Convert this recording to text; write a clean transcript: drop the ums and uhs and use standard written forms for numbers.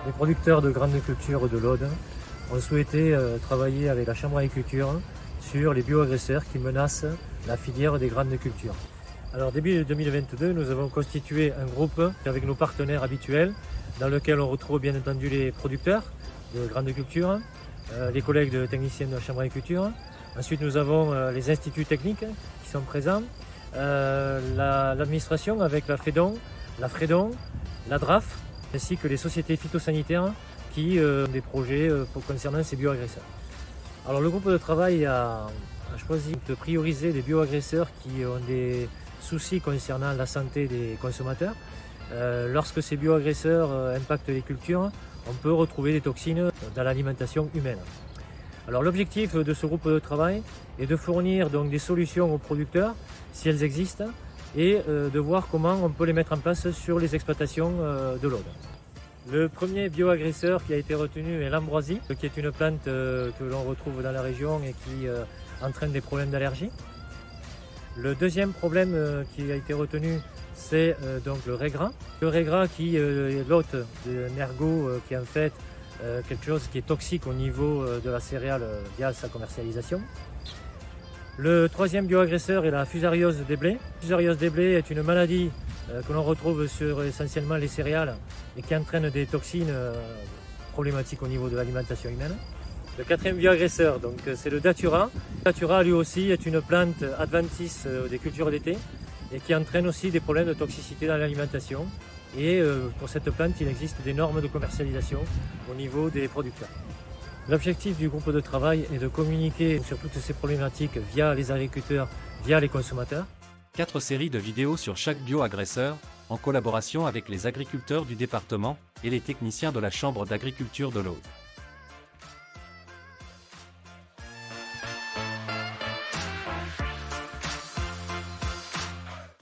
Les producteurs de grandes cultures de l'Aude ont souhaité travailler avec la Chambre d'agriculture sur les bioagresseurs qui menacent la filière des grandes cultures. Alors début 2022, nous avons constitué un groupe avec nos partenaires habituels dans lequel on retrouve bien entendu les producteurs de grandes cultures, les collègues de techniciens de la Chambre d'agriculture. Ensuite nous avons les instituts techniques qui sont présents, l'administration avec la FEDON, la FREDON, la DRAF, ainsi que les sociétés phytosanitaires qui ont des projets concernant ces bioagresseurs. Alors le groupe de travail a choisi de prioriser des bioagresseurs qui ont des soucis concernant la santé des consommateurs. Lorsque ces bioagresseurs impactent les cultures, on peut retrouver des toxines dans l'alimentation humaine. Alors l'objectif de ce groupe de travail est de fournir donc des solutions aux producteurs, si elles existent, et de voir comment on peut les mettre en place sur les exploitations de l'Aude. Le premier bioagresseur qui a été retenu est l'ambroisie, qui est une plante que l'on retrouve dans la région et qui entraîne des problèmes d'allergie. Le deuxième problème qui a été retenu, c'est donc le raisin. Le raisin qui est l'hôte d'un ergot qui est en fait quelque chose qui est toxique au niveau de la céréale via sa commercialisation. Le troisième bioagresseur est la fusariose des blés. La fusariose des blés est une maladie que l'on retrouve sur essentiellement les céréales et qui entraîne des toxines problématiques au niveau de l'alimentation humaine. Le quatrième bioagresseur, c'est le datura. Le datura lui aussi est une plante adventice des cultures d'été et qui entraîne aussi des problèmes de toxicité dans l'alimentation. Et pour cette plante, il existe des normes de commercialisation au niveau des producteurs. L'objectif du groupe de travail est de communiquer sur toutes ces problématiques via les agriculteurs, via les consommateurs. 4 séries de vidéos sur chaque bioagresseur, en collaboration avec les agriculteurs du département et les techniciens de la Chambre d'agriculture de l'Aude.